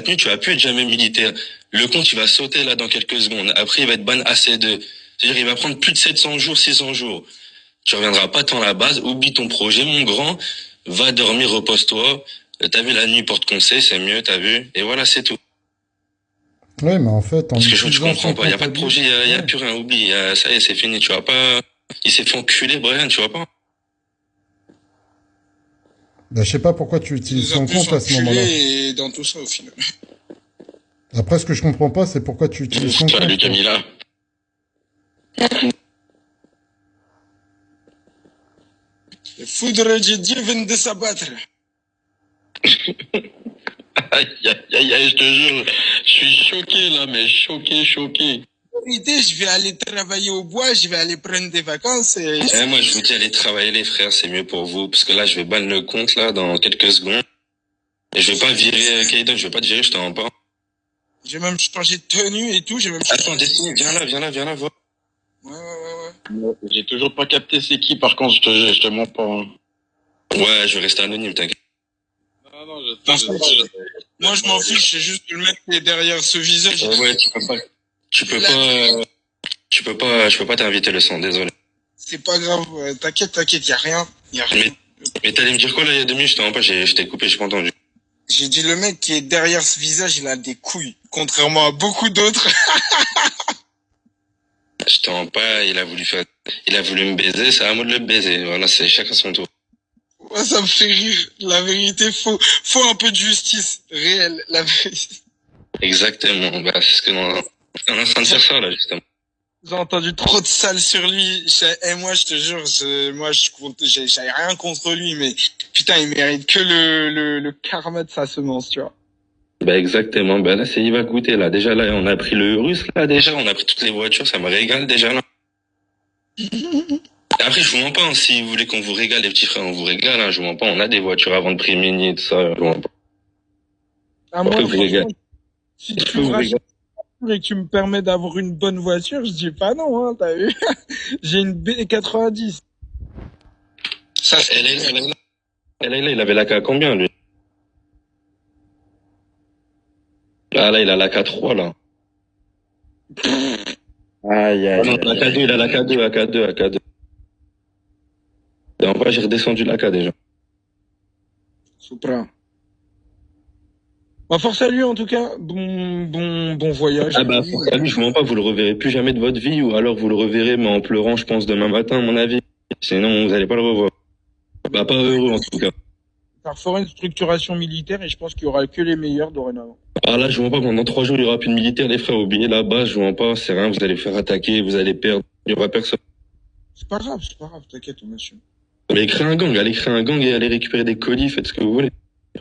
tenue, tu vas plus être jamais militaire. Le compte, il va sauter là dans quelques secondes. Après, il va être ban AC2. C'est-à-dire, il va prendre plus de 700 jours, 600 jours. Tu reviendras pas tant à la base, oublie ton projet, mon grand. Va dormir, repose-toi. T'as vu, la nuit porte conseil, c'est mieux, t'as vu. Et voilà, c'est tout. Ouais, mais en fait, en Parce que je utilisant comprends son pas. Y a pas de comptabilise. projet, y a Ouais. plus rien, oublie. Ça y est, c'est fini, tu vois pas. Il s'est fait enculer, Brian, tu vois pas. Bah, je sais pas pourquoi tu Il utilises nous a son plus compte à ce moment-là. enculés et dans tout ça au final. Après, ce que je comprends pas, c'est pourquoi tu utilises son Salut compte, quoi. Camilla. Les foudres de Dieu viennent de s'abattre. Aïe, aïe, aïe, aïe, je te jure, je suis choqué là, mais choqué, choqué. En vérité, je vais aller travailler au bois, je vais aller prendre des vacances et... Moi, je vous dis, allez travailler les frères, c'est mieux pour vous, parce que là, je vais ban le compte là dans quelques secondes. Et je vais pas virer Kaiden, je vais pas te virer, je t'en pas. J'ai même changé de tenue et tout, j'ai même... Attends, Destiny, viens là, voir. Ouais. J'ai toujours pas capté c'est qui, par contre, je te mens pas. Hein. Ouais, je vais rester anonyme, t'inquiète. Non, Moi, je m'en fiche, c'est juste le mec qui est derrière ce visage. Ouais, je peux pas t'inviter le son, désolé. C'est pas grave, t'inquiète, y a rien. Mais t'allais me dire quoi là, il y a 2 minutes, je t'en pas, je t'ai coupé, j'ai pas entendu. J'ai dit le mec qui est derrière ce visage, il a des couilles, contrairement à beaucoup d'autres. Je t'en pas, il a voulu me baiser, c'est à moi de le baiser, voilà, c'est chacun son tour. Ouais, ça me fait rire. La vérité, faut un peu de justice réelle, la vérité. Exactement, bah, c'est ce que on est en train de faire ça, là, justement. J'ai entendu trop de sales sur lui. Et moi, je te jure, j'avais rien contre lui, mais putain, il mérite que le karma de sa semence, tu vois. Bah, exactement, bah, là, il va goûter, là. Déjà, là, on a pris le russe, là, déjà, on a pris toutes les voitures, ça me régale, déjà, là. Après, je vous mens pas, hein, si vous voulez qu'on vous régale, les petits frères, on vous régale, hein, je vous mens pas, on a des voitures à vendre prix mini et tout ça, je vous mens pas. Ah, moi, Après, vous régale. si tu me rachètes et que tu me permets d'avoir une bonne voiture, je dis pas non, hein, t'as vu. J'ai une B90. Ça, il avait la K à combien, lui? Ah, là, il a la K3, là. Aïe, Ah non, la K2, il a la K2. Et en vrai, j'ai redescendu la K, déjà. Supra. Bah, force à lui, en tout cas. Bon voyage. Ah bah, force à lui, je vous mens pas, vous le reverrez plus jamais de votre vie, ou alors vous le reverrez, mais en pleurant, je pense, demain matin, à mon avis. Sinon, vous allez pas le revoir. Bah, pas heureux, en tout cas. Ça fera une structuration militaire et je pense qu'il y aura que les meilleurs dorénavant. Ah là, je vous mens pas, pendant 3 jours, il y aura plus de militaires, les frères, oubliez la base, je vous mens pas, c'est rien, vous allez faire attaquer, vous allez perdre, il y aura personne. C'est pas grave, t'inquiète, on assume. Mais allez créer un gang et allez récupérer des colis, faites ce que vous voulez.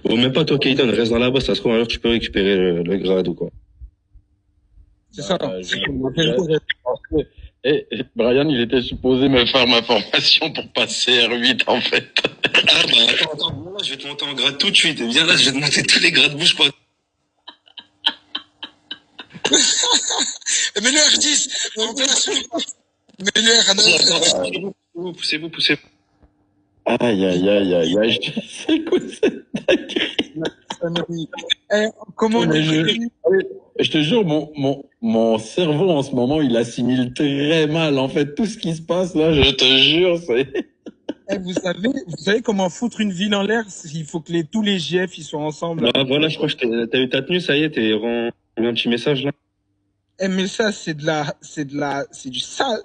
Ou même pas toi, Kaiden, reste dans la base, ça se trouve, alors tu peux récupérer le grade ou quoi. C'est ça. Et Brian, il était supposé me faire ma formation pour passer R8, en fait. Ah bah attends, viens là, je vais te monter en grade tout de suite. Viens là, je vais te monter tous les grades, bouge pas. Mais le R10, mais le R9. Poussez-vous. Aïe. C'est quoi cette Comment je te jure, mon cerveau en ce moment, il assimile très mal. En fait, tout ce qui se passe là, je te jure, c'est... Vous savez comment foutre une ville en l'air? Il faut que tous les GF ils soient ensemble. Bah voilà, je crois que t'as eu ta tenue, ça y est, t'es rendu un petit message là. Mais ça, c'est du sale,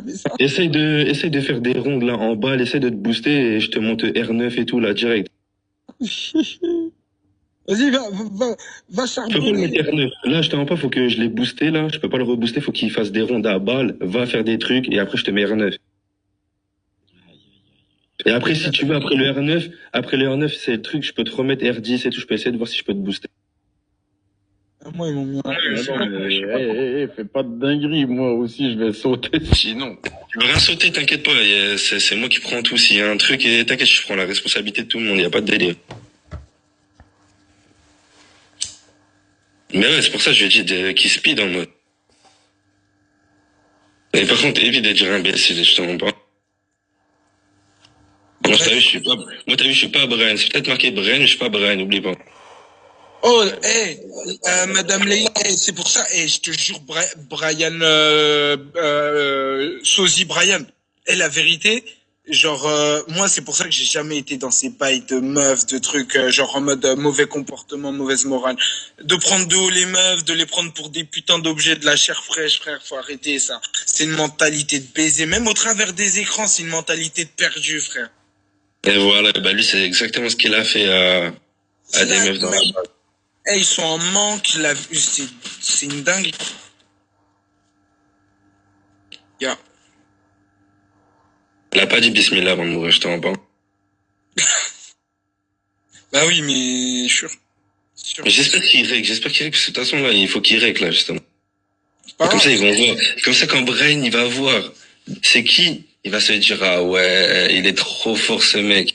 mais ça. Essaye de faire des rondes là en bas, essaye de te booster et je te monte R9 et tout là direct. Vas-y, va Je peux pas le charbonner. mettre R9. Là, je t'en pas, faut que je l'ai boosté là. Je peux pas le rebooster, faut qu'il fasse des rondes à balles, va faire des trucs et après je te mets R9. Et après, si tu veux, après le R9, c'est le truc, je peux te remettre R10 et tout, je peux essayer de voir si je peux te booster. Moi, ils m'ont mis Fais pas de dinguerie, moi aussi je vais sauter sinon. Tu veux rien sauter, t'inquiète pas, c'est moi qui prends tout. S'il y a un truc, et t'inquiète, je prends la responsabilité de tout le monde, y a pas de délire. Mais ouais, c'est pour ça que je lui ai dit qu'il speed en mode. Et par contre, évite de dire imbécile, je te mens pas. Moi, t'as vu, je suis pas Brian. C'est peut-être marqué Brian, mais je suis pas Brian, oublie pas. Oh, Madame Leila, c'est pour ça, je te jure, Brian, Sosie Brian, la vérité, genre, moi, c'est pour ça que j'ai jamais été dans ces bails de meufs, de trucs, genre en mode mauvais comportement, mauvaise morale. De prendre de haut les meufs, de les prendre pour des putains d'objets de la chair fraîche, frère, faut arrêter ça. C'est une mentalité de baiser, même au travers des écrans, c'est une mentalité de perdu, frère. Et voilà, bah lui, c'est exactement ce qu'il a fait à des meufs dans la base. Ils sont en manque, c'est une dingue. Yeah. Il a pas dit bismillah avant de mourir, je te rends pas. Bah oui, mais sûr. Mais j'espère qu'il règle, parce que de toute façon, là, il faut qu'il règle, là, justement. Pas Comme ça, ils grave. vont voir. Comme ça, quand Brain, il va voir, c'est qui, il va se dire, ah ouais, il est trop fort, ce mec.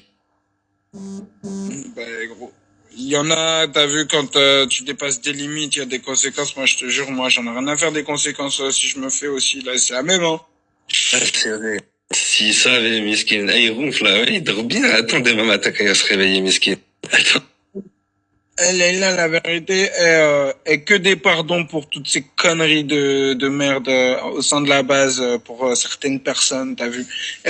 Bah gros. Il y en a, t'as vu, quand tu dépasses des limites, il y a des conséquences. Moi, je te jure, moi, j'en ai rien à faire des conséquences si je me fais aussi. Là, c'est la même, hein. Ah, c'est vrai. S'il savait, Miskin. Ah, il ronfle, là, ouais, il dort bien. Attends, demain matin, quand il va se réveiller, Miskin. Attends. Elle est là, la vérité, est que des pardons pour toutes ces conneries de merde au sein de la base pour certaines personnes, t'as vu.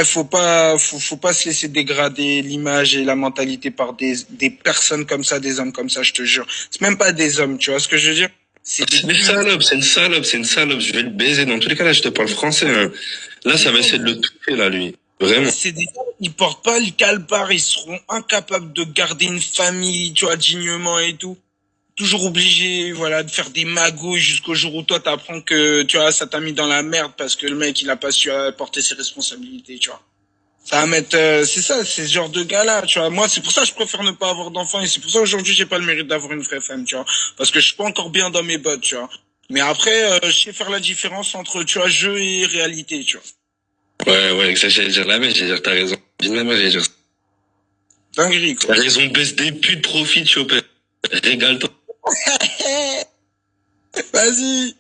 Faut pas se laisser dégrader l'image et la mentalité par des personnes comme ça, des hommes comme ça, je te jure. C'est même pas des hommes, tu vois ce que je veux dire? C'est C'est une salope, c'est une salope, c'est une salope. Je vais le baiser. Dans tous les cas, là, je te parle français, hein. Là, ça va essayer de le toucher, là, lui. Vraiment. ils portent pas le calbar, ils seront incapables de garder une famille, tu vois, dignement et tout. Toujours obligé, voilà, de faire des magouilles jusqu'au jour où toi t'apprends que, tu vois, ça t'a mis dans la merde parce que le mec il a pas su porter ses responsabilités, tu vois. Ça va mettre, c'est ça, c'est ce genre de gars-là, tu vois. Moi, c'est pour ça que je préfère ne pas avoir d'enfants et c'est pour ça aujourd'hui j'ai pas le mérite d'avoir une vraie femme, tu vois. Parce que je suis pas encore bien dans mes bottes, tu vois. Mais après, je sais faire la différence entre, tu vois, jeu et réalité, tu vois. Ouais, ça, j'allais dire la même, j'allais dire, t'as raison. Dis même, j'allais dire. Dinguerie, T'as quoi. raison, baisse des putes, profite, chopé. Régale-toi. Vas-y,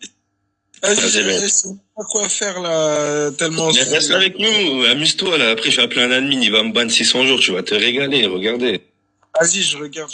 Vas-y, mec. je sais pas quoi faire là, tellement. Mais reste avec nous, amuse-toi, là. Après, je vais appeler un admin, il va me ban 600 jours, tu vas te régaler, regardez. Vas-y, je regarde.